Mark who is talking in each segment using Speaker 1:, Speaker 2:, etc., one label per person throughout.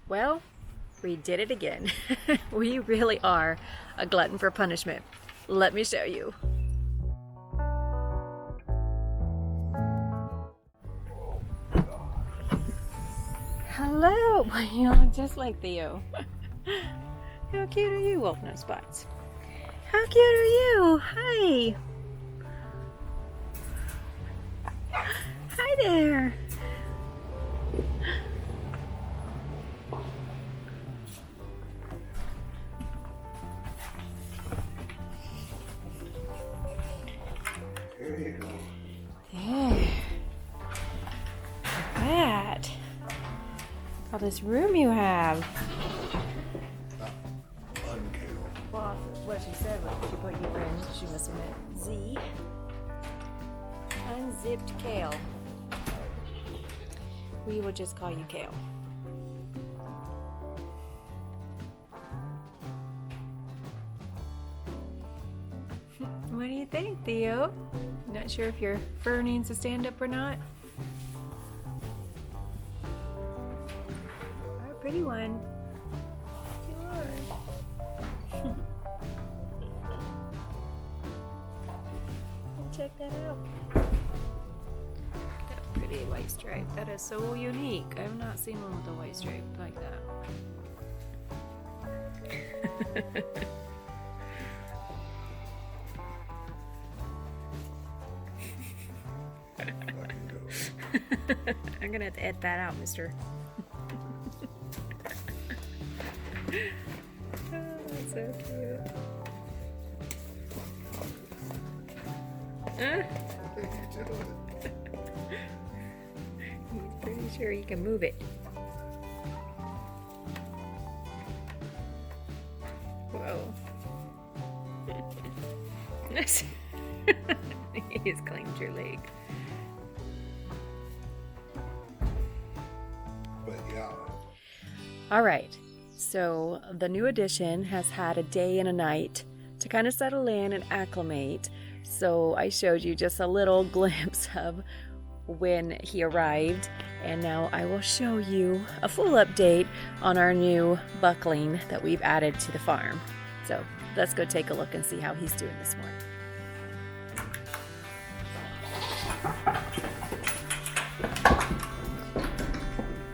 Speaker 1: Well, we did it again. We really are a glutton for punishment. Let me show you. Hello! You look just like Theo. How cute are you, Wolf Nose Spots? How cute are you? Hi! Hi there! There. Look at that. All this room you have. Well, what she said was she put you in, she must have meant Z. Unzipped kale. We will just call you Kale. What do you think, Theo? Not sure if your fur needs to stand up or not? Our pretty one. You are. Check that out. That pretty white stripe. That is so unique. I have not seen one with a white stripe like that. I'm gonna have to edit that out, mister. Oh, that's so cute. He's pretty sure he can move it. Whoa. He's claimed your leg. All right, so the new addition has had a day and a night to kind of settle in and acclimate. So I showed you just a little glimpse of when he arrived, and now I will show you a full update on our new buckling that we've added to the farm. So let's go take a look and see how he's doing this morning.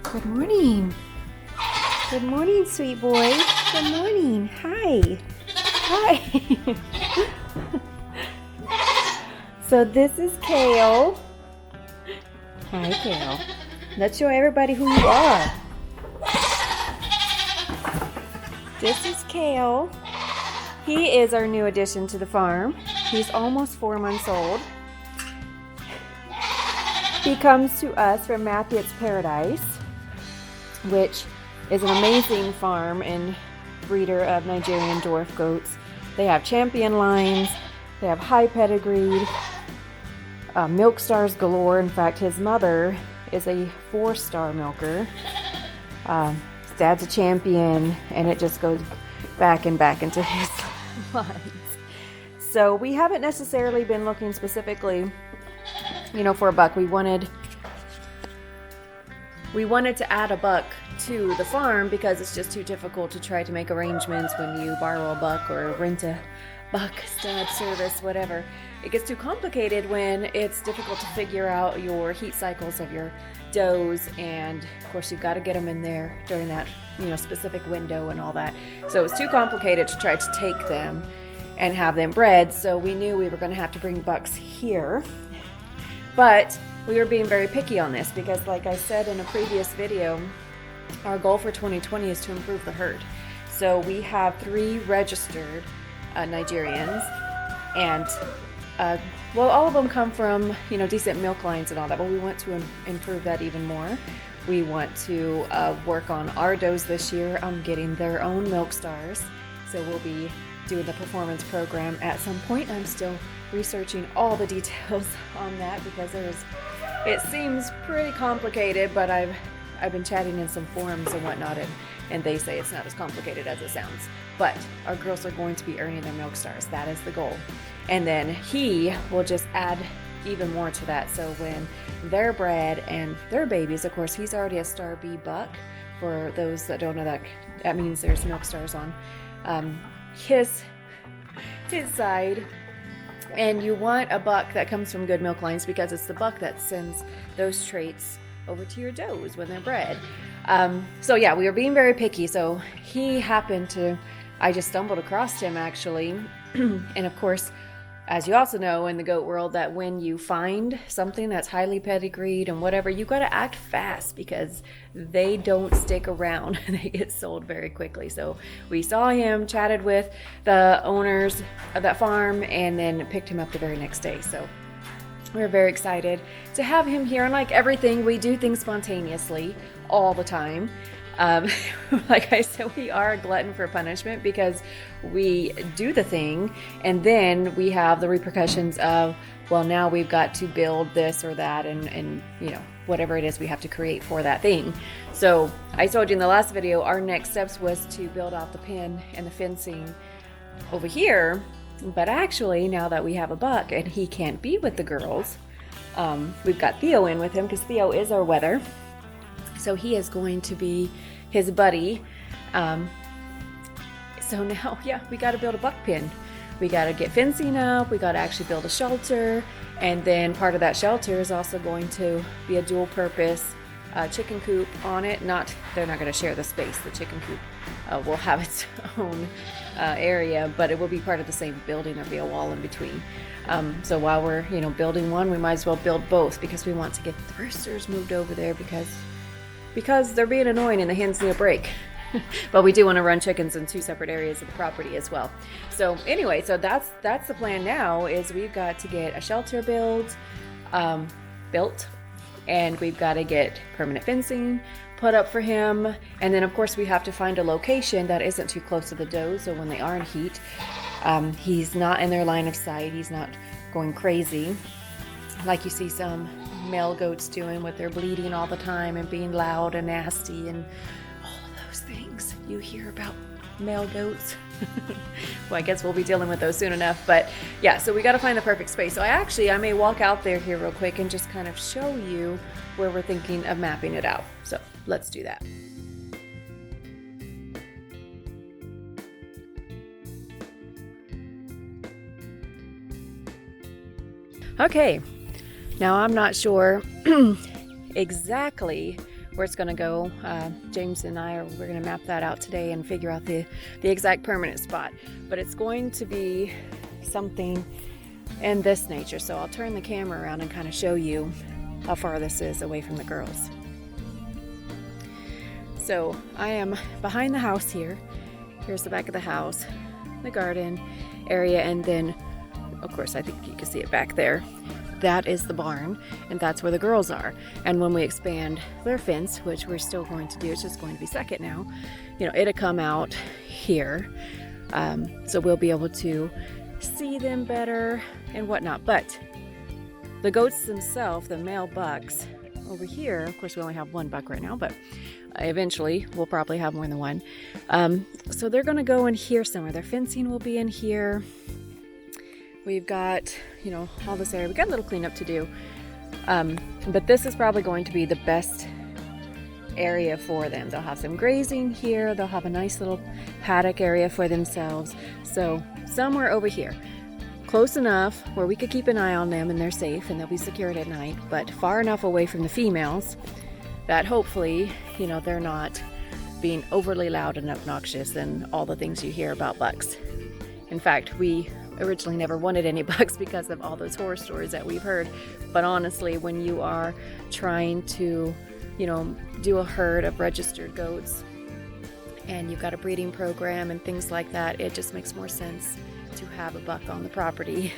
Speaker 1: Good morning. Good morning, sweet boy. Good morning. Hi. Hi. So this is Kale. Hi, Kale. Let's show everybody who you are. This is Kale. He is our new addition to the farm. He's almost 4 months old. He comes to us from Mathiots Paradise, which is an amazing farm and breeder of Nigerian dwarf goats. They have champion lines, they have high pedigreed, milk stars galore. In fact, his mother is a 4-star milker. His dad's a champion, and it just goes back and back into his lines. So we haven't necessarily been looking specifically, for a buck. We wanted to add a buck to the farm because it's just too difficult to try to make arrangements when you borrow a buck or rent a buck stud service, whatever. It gets too complicated when it's difficult to figure out your heat cycles of your does, and of course you've got to get them in there during that specific window and all that. So it's too complicated to try to take them and have them bred, so we knew we were going to have to bring bucks here. But we were being very picky on this because, like I said in a previous video, our goal for 2020 is to improve the herd. So we have 3 registered Nigerians, and all of them come from decent milk lines and all that, but we want to improve that even more. We want to work on our does this year on getting their own milk stars. So we'll be doing the performance program at some point. I'm still researching all the details on that because it seems pretty complicated, but I've been chatting in some forums and whatnot, and they say it's not as complicated as it sounds. But our girls are going to be earning their milk stars. That is the goal. And then he will just add even more to that. So when they're bred and they're babies, of course, he's already a star B buck for those that don't know, that means there's milk stars on his side. And you want a buck that comes from good milk lines because it's the buck that sends those traits over to your does when they're bred. So yeah, we were being very picky. So he happened to, I just stumbled across him actually. And of course, as you also know in the goat world, that when you find something that's highly pedigreed and whatever, you got to act fast because they don't stick around. They get sold very quickly. So we saw him, chatted with the owners of that farm, and then picked him up the very next day. So we're very excited to have him here. And like everything, we do things spontaneously all the time. Like I said, we are a glutton for punishment because we do the thing and then we have the repercussions of, well, now we've got to build this or that and you know, whatever it is we have to create for that thing. So I told you in the last video, our next steps was to build out the pen and the fencing over here. But actually, now that we have a buck and he can't be with the girls, we've got Theo in with him because Theo is our wether. So he is going to be his buddy. So now, yeah, we got to build a buck pen. We got to get fencing up. We got to actually build a shelter. And then part of that shelter is also going to be a dual purpose chicken coop on it. They're not going to share the space. The chicken coop will have its own area, but it will be part of the same building. There'll be a wall in between. So while we're, building one, we might as well build both because we want to get the roosters moved over there because they're being annoying and the hens need a break. But we do want to run chickens in two separate areas of the property as well. So anyway, so that's the plan now is we've got to get a shelter built, and we've got to get permanent fencing put up for him. And then of course we have to find a location that isn't too close to the does. So when they are in heat, he's not in their line of sight. He's not going crazy like you see some male goats doing with their bleating all the time and being loud and nasty and all of those things you hear about male goats. Well, I guess we'll be dealing with those soon enough. But yeah, so we got to find the perfect space. So I may walk out there here real quick and just kind of show you where we're thinking of mapping it out. So let's do that. Okay, now I'm not sure exactly where it's going to go. James and we're going to map that out today and figure out the exact permanent spot. But it's going to be something in this nature. So I'll turn the camera around and kind of show you how far this is away from the girls. So I am behind the house here. Here's the back of the house, the garden area, and then of course I think you can see it back there. That is the barn, and that's where the girls are. And when we expand their fence, which we're still going to do, it's just going to be second now, it'll come out here. So we'll be able to see them better and whatnot. But the goats themselves, the male bucks over here, of course we only have one buck right now, but eventually we'll probably have more than one. So they're going to go in here somewhere. Their fencing will be in here. We've got, all this area. We've got a little cleanup to do. But this is probably going to be the best area for them. They'll have some grazing here. They'll have a nice little paddock area for themselves. So somewhere over here, close enough where we could keep an eye on them and they're safe and they'll be secured at night, but far enough away from the females that hopefully, they're not being overly loud and obnoxious and all the things you hear about bucks. In fact, we originally never wanted any bucks because of all those horror stories that we've heard. But honestly, when you are trying to, do a herd of registered goats and you've got a breeding program and things like that, it just makes more sense to have a buck on the property.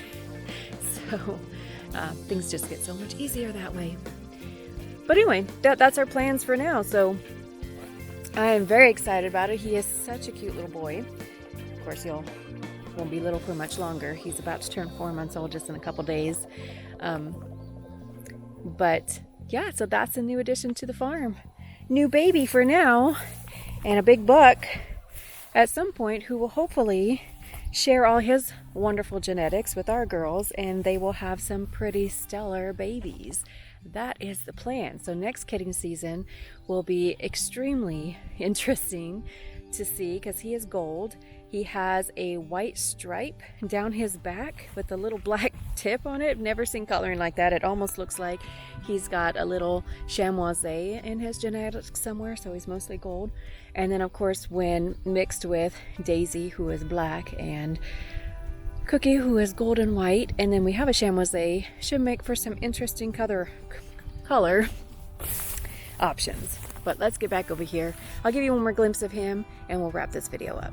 Speaker 1: So things just get so much easier that way. But anyway, that's our plans for now. So I am very excited about it. He is such a cute little boy. Of course, he won't be little for much longer. He's about to turn 4 months old just in a couple days. But yeah, so that's a new addition to the farm. New baby for now, and a big buck at some point who will hopefully share all his wonderful genetics with our girls, and they will have some pretty stellar babies. that is the plan. So next kidding season will be extremely interesting to see because he is gold. He has a white stripe down his back with a little black tip on it. I've never seen coloring like that. It almost looks like he's got a little chamois in his genetics somewhere, so he's mostly gold. And then of course when mixed with Daisy, who is black, and Cookie, who is gold and white, and then we have a chamois, should make for some interesting color options. But let's get back over here. I'll give you one more glimpse of him and we'll wrap this video up.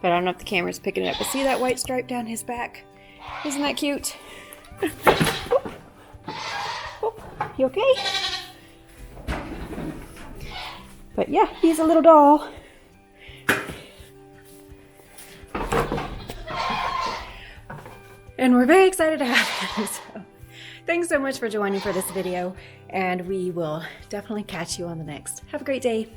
Speaker 1: But I don't know if the camera's picking it up, but see that white stripe down his back? Isn't that cute? You okay? But yeah, he's a little doll. And we're very excited to have him. So thanks so much for joining for this video, and we will definitely catch you on the next. Have a great day.